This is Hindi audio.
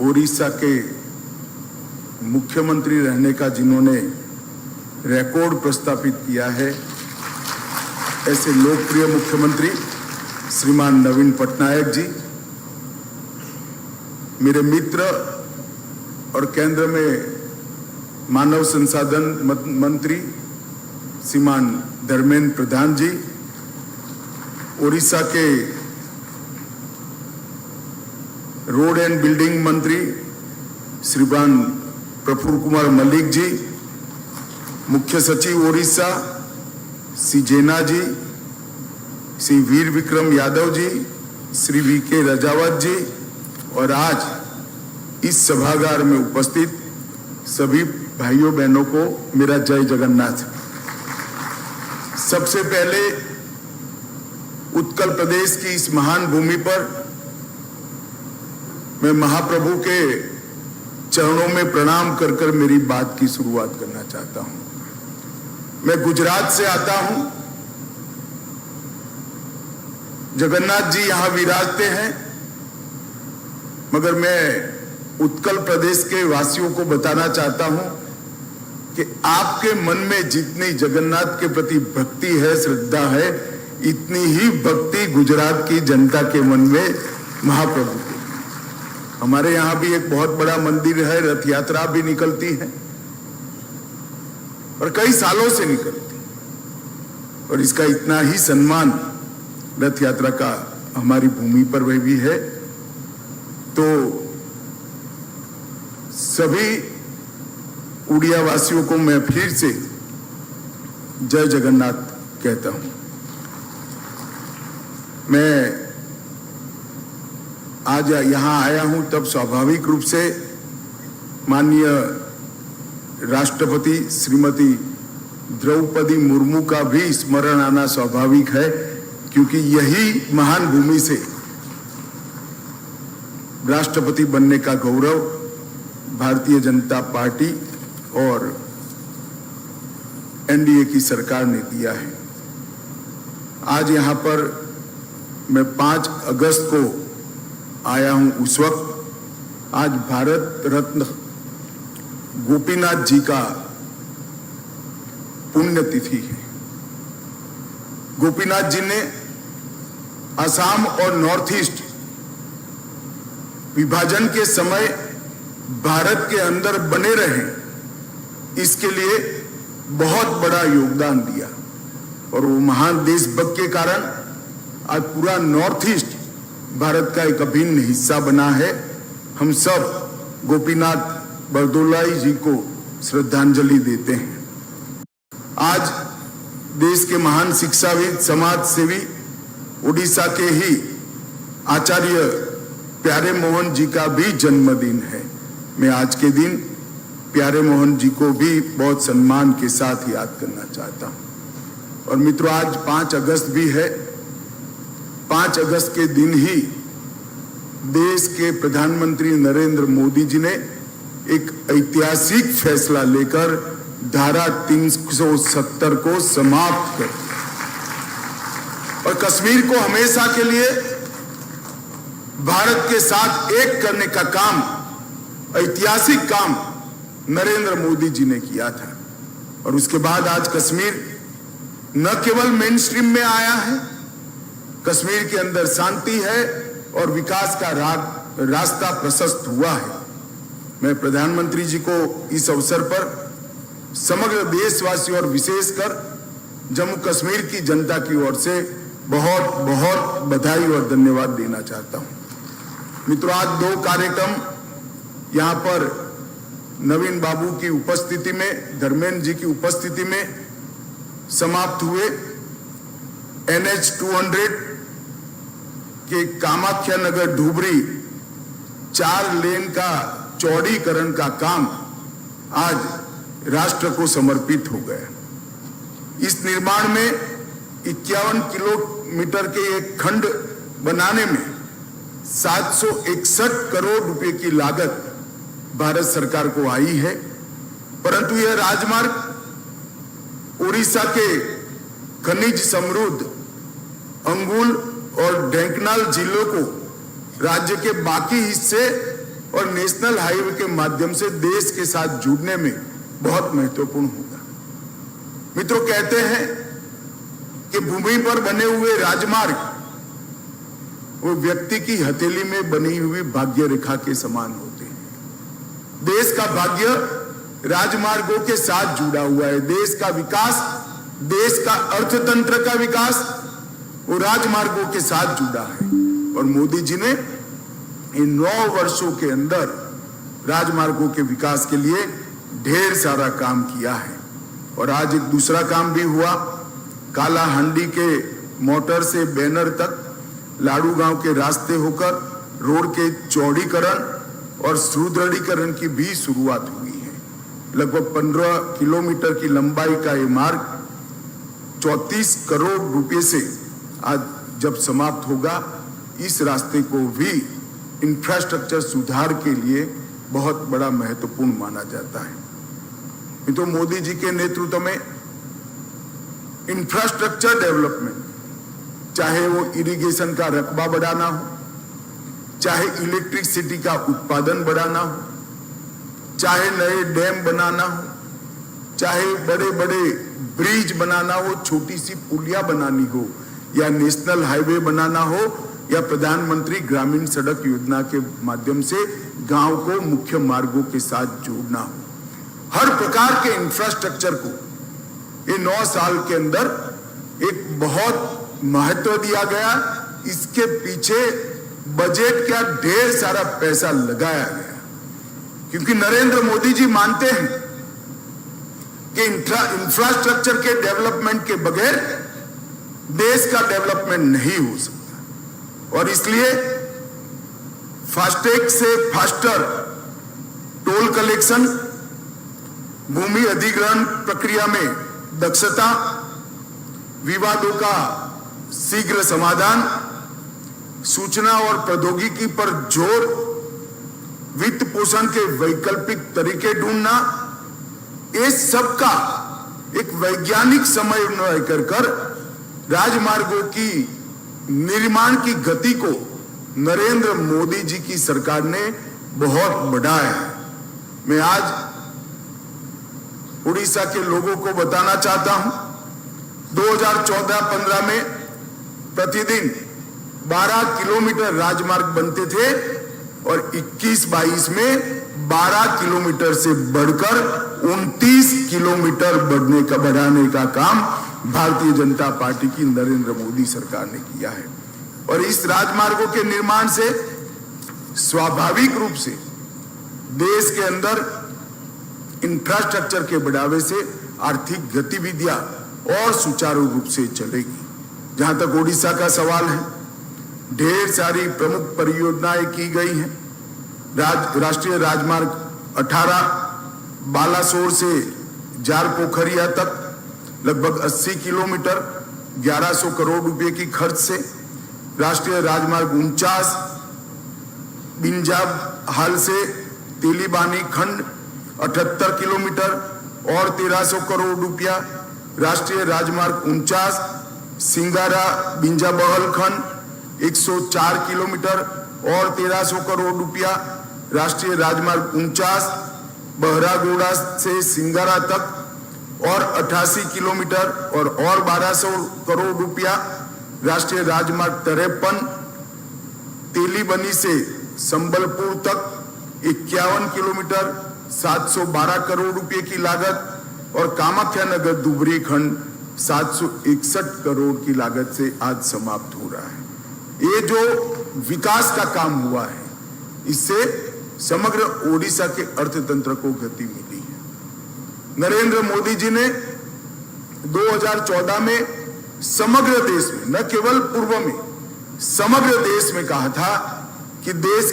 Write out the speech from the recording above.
ओडिशा के मुख्यमंत्री रहने का जिन्होंने रिकॉर्ड प्रस्थापित किया है, ऐसे लोकप्रिय मुख्यमंत्री श्रीमान नवीन पटनायक जी, मेरे मित्र और केंद्र में मानव संसाधन मंत्री श्रीमान धर्मेंद्र प्रधान जी, ओडिशा के रोड एंड बिल्डिंग मंत्री श्रीमान प्रफुल्ल कुमार मलिक जी, मुख्य सचिव ओडिशा श्री जेना जी, श्री वीर विक्रम यादव जी, श्री वीके रजावत जी और आज इस सभागार में उपस्थित सभी भाइयों बहनों को मेरा जय जगन्नाथ। सबसे पहले उत्कल प्रदेश की इस महान भूमि पर मैं महाप्रभु के चरणों में प्रणाम कर कर मेरी बात की शुरुआत करना चाहता हूं। मैं गुजरात से आता हूं। जगन्नाथ जी यहां विराजते हैं, मगर मैं उत्कल प्रदेश के वासियों को बताना चाहता हूं कि आपके मन में जितनी जगन्नाथ के प्रति भक्ति है, श्रद्धा है, इतनी ही भक्ति गुजरात की जनता के मन में महाप्रभु की। हमारे यहां भी एक बहुत बड़ा मंदिर है, रथ यात्रा भी निकलती है और कई सालों से निकलती, और इसका इतना ही सम्मान रथ यात्रा का हमारी भूमि पर वह भी है। तो सभी उड़िया वासियों को मैं फिर से जय जगन्नाथ कहता हूं। मैं आज यहां आया हूं तब स्वाभाविक रूप से माननीय राष्ट्रपति श्रीमती द्रौपदी मुर्मू का भी स्मरण आना स्वाभाविक है, क्योंकि यही महान भूमि से राष्ट्रपति बनने का गौरव भारतीय जनता पार्टी और एनडीए की सरकार ने दिया है। आज यहां पर मैं 5 अगस्त को आया हूं। उस वक्त आज भारत रत्न गोपीनाथ जी का पुण्यतिथि है। गोपीनाथ जी ने असम और नॉर्थ ईस्ट विभाजन के समय भारत के अंदर बने रहे, इसके लिए बहुत बड़ा योगदान दिया, और वो महान देशभक्त के कारण आज पूरा नॉर्थ ईस्ट भारत का एक अभिन्न हिस्सा बना है। हम सब गोपीनाथ बरदोलाई जी को श्रद्धांजलि देते हैं। आज देश के महान शिक्षाविद, समाज सेवी, उड़ीसा के ही आचार्य प्यारे मोहन जी का भी जन्मदिन है। मैं आज के दिन प्यारे मोहन जी को भी बहुत सम्मान के साथ याद करना चाहता हूं। और मित्रों, आज 5 अगस्त भी है। 5 अगस्त के दिन ही देश के प्रधानमंत्री नरेंद्र मोदी जी ने एक ऐतिहासिक फैसला लेकर धारा 370 को समाप्त कर दिया और कश्मीर को हमेशा के लिए भारत के साथ एक करने का काम, ऐतिहासिक काम नरेंद्र मोदी जी ने किया था। और उसके बाद आज कश्मीर न केवल मेन स्ट्रीम में आया है, कश्मीर के अंदर शांति है और विकास का रास्ता प्रशस्त हुआ है। मैं प्रधानमंत्री जी को इस अवसर पर समग्र देशवासियों और विशेषकर जम्मू कश्मीर की जनता की ओर से बहुत बहुत बधाई और धन्यवाद देना चाहता हूं। मित्रों, आज 2 कार्यक्रम यहां पर नवीन बाबू की उपस्थिति में, धर्मेंद्र जी की उपस्थिति में समाप्त हुए। NH 200 के कामाख्या नगर धुबरी 4 लेन का चौड़ीकरण का काम आज राष्ट्र को समर्पित हो गया। इस निर्माण में 51 किलोमीटर के एक खंड बनाने में 761 करोड़ रुपए की लागत भारत सरकार को आई है, परंतु यह राजमार्ग उड़ीसा के खनिज समृद्ध अंगुल और ढेंकनाल जिलों को राज्य के बाकी हिस्से और नेशनल हाईवे के माध्यम से देश के साथ जुड़ने में बहुत महत्वपूर्ण होगा। मित्रों, कहते हैं कि भूमि पर बने हुए राजमार्ग वो व्यक्ति की हथेली में बनी हुई भाग्य रेखा के समान होते हैं। देश का भाग्य राजमार्गों के साथ जुड़ा हुआ है। देश का विकास, देश का अर्थतंत्र का विकास वो राजमार्गों के साथ जुड़ा है। और मोदी जी ने इन 9 वर्षों के अंदर राजमार्गों के विकास के लिए ढेर सारा काम किया है। और आज एक दूसरा काम भी हुआ। कालाहांडी के मोटर से बैनर तक लाड़ू गांव के रास्ते होकर रोड के चौड़ीकरण और सुदृढ़ीकरण की भी शुरुआत हुई है। लगभग 15 किलोमीटर की लंबाई का ये मार्ग 34 करोड़ रुपए से आज जब समाप्त होगा, इस रास्ते को भी इंफ्रास्ट्रक्चर सुधार के लिए बहुत बड़ा महत्वपूर्ण माना जाता है। तो मोदी जी के नेतृत्व में इंफ्रास्ट्रक्चर डेवलपमेंट, चाहे वो इरिगेशन का रकबा बढ़ाना हो, चाहे इलेक्ट्रिसिटी का उत्पादन बढ़ाना हो, चाहे नए डैम बनाना हो, चाहे बड़े बड़े ब्रिज बनाना हो, छोटी सी पुलिया बनानी हो, या नेशनल हाईवे बनाना हो, या प्रधानमंत्री ग्रामीण सड़क योजना के माध्यम से गांव को मुख्य मार्गों के साथ जोड़ना हो, हर प्रकार के इंफ्रास्ट्रक्चर को ये 9 साल के अंदर एक बहुत महत्व दिया गया। इसके पीछे बजट का ढेर सारा पैसा लगाया गया, क्योंकि नरेंद्र मोदी जी मानते हैं कि इंफ्रास्ट्रक्चर के डेवलपमेंट के बगैर देश का डेवलपमेंट नहीं हो सकता। और इसलिए फास्टैग से फास्टर टोल कलेक्शन, भूमि अधिग्रहण प्रक्रिया में दक्षता, विवादों का शीघ्र समाधान, सूचना और प्रौद्योगिकी पर जोर, वित्त पोषण के वैकल्पिक तरीके ढूंढना, ये सबका एक वैज्ञानिक समन्वय कर राजमार्गों की निर्माण की गति को नरेंद्र मोदी जी की सरकार ने बहुत बढ़ाया है। मैं आज उड़ीसा के लोगों को बताना चाहता हूं, 2014-15 में प्रतिदिन 12 किलोमीटर राजमार्ग बनते थे और 21-22 में 12 किलोमीटर से बढ़कर 29 किलोमीटर बढ़ाने का काम भारतीय जनता पार्टी की नरेंद्र मोदी सरकार ने किया है। और इस राजमार्गों के निर्माण से स्वाभाविक रूप से देश के अंदर इंफ्रास्ट्रक्चर के बढ़ावे से आर्थिक गतिविधियां और सुचारू रूप से चलेगी। जहां तक ओडिशा का सवाल है, ढेर सारी प्रमुख परियोजनाएं की गई हैं। राष्ट्रीय राजमार्ग 18 बालासोर से जारपोखरिया तक लगभग 80 किलोमीटर 1100 करोड़ रुपए की खर्च से, राष्ट्रीय राजमार्ग 49 बिंजाब हाल से तेलीबानी खंड 78 किलोमीटर और 1300 करोड़ रुपया, राष्ट्रीय राजमार्ग 49 सिंगारा बिंजाबहल खंड 104 किलोमीटर और 1300 करोड़ रुपया, राष्ट्रीय राजमार्ग 49 बहरागोड़ा से सिंगारा तक और 88 किलोमीटर और 1200 करोड़ रुपया, राष्ट्रीय राजमार्ग 53 तेलीबनी से संबलपुर तक 51 किलोमीटर 712 करोड़ रुपए की लागत और कामाख्या नगर दुबरी खंड 761 करोड़ की लागत से आज समाप्त हो रहा है। ये जो विकास का काम हुआ है, इससे समग्र ओडिशा के अर्थतंत्र को गति मिली है। नरेंद्र मोदी जी ने 2014 में समग्र देश में, न केवल पूर्व में, समग्र देश में कहा था कि देश